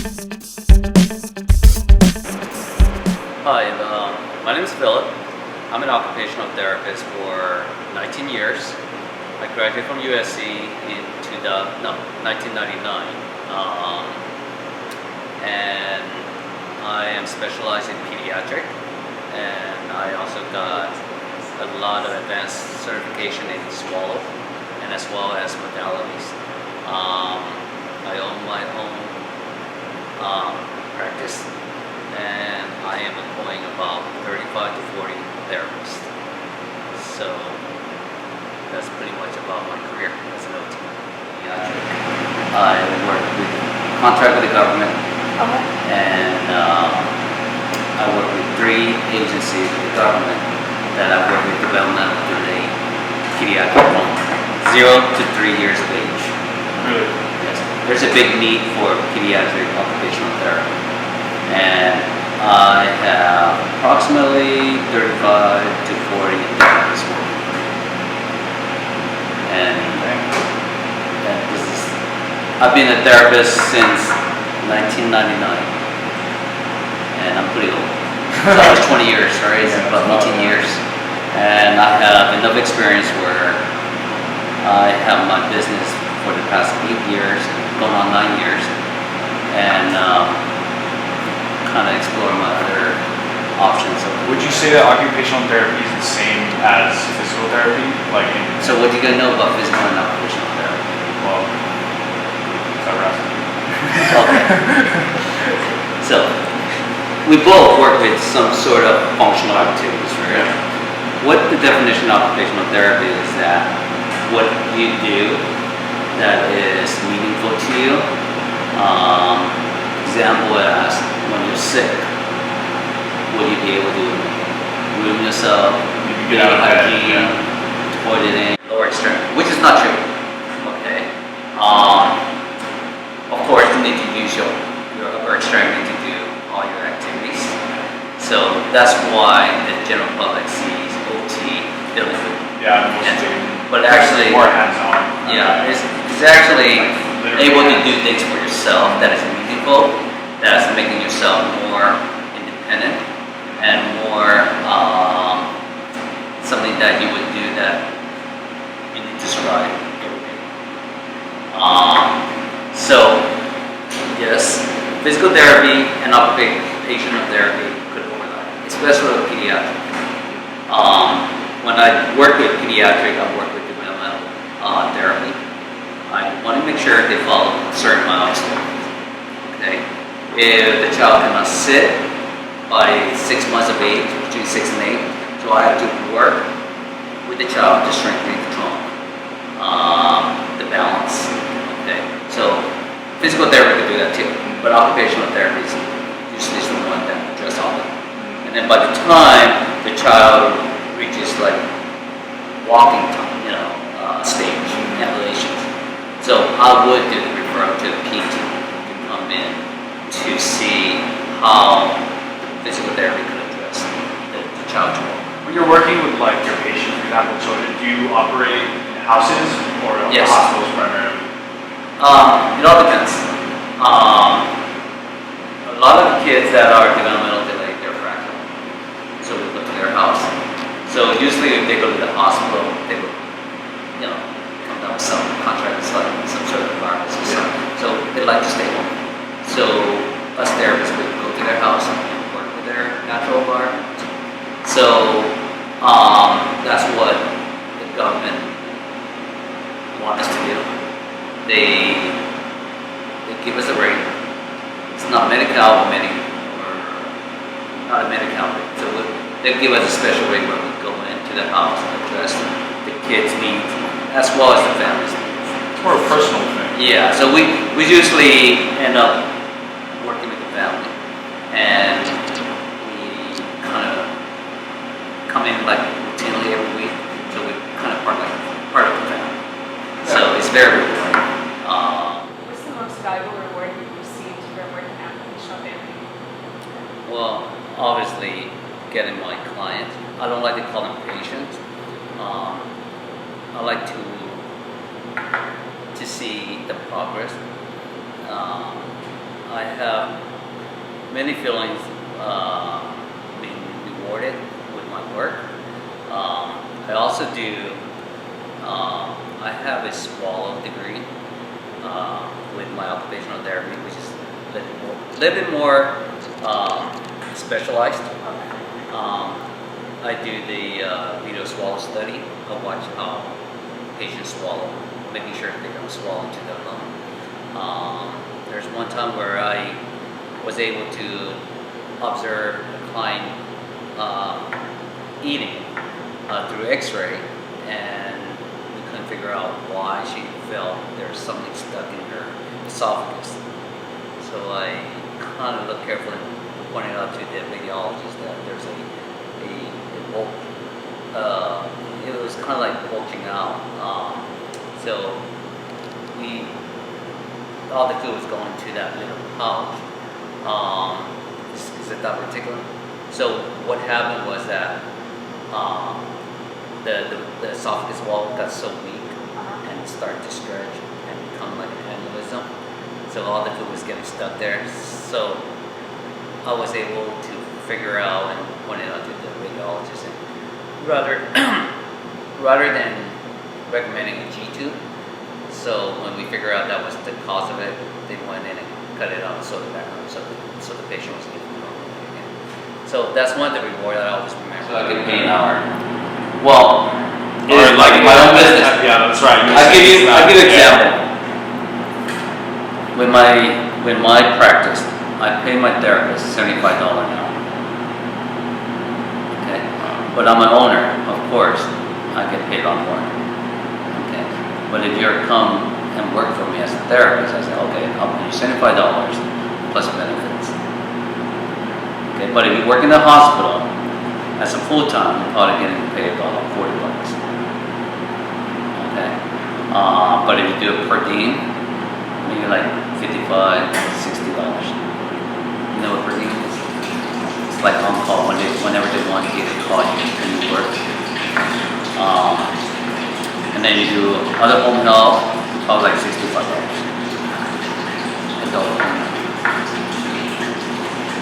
Hi, my name is Philip. I'm an occupational therapist for 19 years. I graduated from USC in 1999. And I am specialized in pediatric, and I also got a lot of advanced certification in swallow and as well as modalities. I own my own practice, and I am employing about 35 to 40 therapists. So that's pretty much about my career as an OT. I work with contract with the government, and I work with 3 agencies of the government that I work with development through the pediatric from 0 to 3 years of age. Really? Yes. There's a big need for pediatric occupational therapy, and I have approximately 35 to 40 therapists working. And this is, I've been a therapist since 1999, and I'm pretty old. So I was 20 years, right? It's about 18 years. And I have enough experience where I have my business for the past 8 years, going on 9 years, and kind of explore my other options. Would you say that occupational therapy is the same as physical therapy? So what do you guys know about physical and occupational therapy? Well, that's what asking. Okay. So we both work with some sort of functional activities, right? Yeah. What the definition of occupational therapy is that what you do that is meaningful to you. Example as when you're sick, will you be able to room yourself, Get out of bed, hygiene, toileting, lower extremity, which is not true. Okay. Of course, you need to use your upper extremity to do all your activities. So that's why the general public sees OT dealing with but actually more hands-on. Yeah, it's actually able to do things for yourself that is meaningful, that is making yourself more independent and more something that you would do that you need to survive every day. So yes, physical therapy and occupational therapy could overlap, especially with pediatric. When I work with pediatric, I work with developmental therapy. I want to make sure they follow certain milestones. Okay, if the child cannot sit by 6 months of age, between 6 and 8, so I have to work with the child to strengthen the trunk, the balance. Okay, so physical therapy could do that too, but occupational therapy is usually the one that addresses all of it. And then by the time the child reaches like walking stage, ambulations. So I would do the referral to the PT to come in to see how physical therapy could address the child's walk. When you're working with your patients, for example, children, do you operate in houses or Yes. hospitals primarily? It all depends. A lot of the kids that are developmental delayed, they're fractal. So we go to their house. So usually if they go to the hospital, they will, come down with some contract, some sort of virus or something. So they like to stay home. So us therapists would go to their house and work with their natural environment. So that's what the government wants us to do. They give us a rate. It's not Medi-Cal or not a Medi-Cal rate. So they give us a special rate where we go into the house and address the kids' needs as well as the family's needs. It's more a personal thing. Yeah, so we usually end up working with the family, and we kind of come in routinely every week, so we kind of part of the family. So it's very rewarding. What's the most valuable reward you've received for working at occupational therapy? Well, obviously, getting my clients. I don't like to call them patients. I like to see the progress. I have many feelings being rewarded with my work. I also do. I have a swallow degree with my occupational therapy, which is a little bit more specialized. I do the video swallow study. I watch how patients swallow, making sure they don't swallow into their lung. There's one time where I was able to observe a client eating through X-ray, and we couldn't figure out why she felt there's something stuck in her esophagus. So I kind of looked carefully and pointed out to the radiologist that there's it was kind of like bulging out. So all the fluid was going to that little pouch. Is it diverticulum? So what happened was that the esophagus wall got so weak and started to stretch and become like an aneurysm. So all the fluid was getting stuck there. So I was able to figure out and point it out to the radiologist. And rather than recommending a G-tube, so when we figured out that was the cause of it, they went in and cut it out, so the patient was able to normally again. So that's one of the rewards that I always remember. So I get paid an hour. Well, it is like my own business. Yeah, that's right. I'll give you an example. With my practice, I pay my therapist $75 an hour. Okay, but I'm an owner, of course, I get paid a lot more. Okay, but if you're come and work for me as a therapist, I say, okay, I'll pay you $75 plus benefits. Okay, but if you work in the hospital as a full time, you're probably getting paid about $40. Okay, but if you do it per diem, maybe like $55, $60. You know what per diem is? It's like on call. Whenever they want you, they call you and you work. And then you do other home health, probably like $65. Adult home health.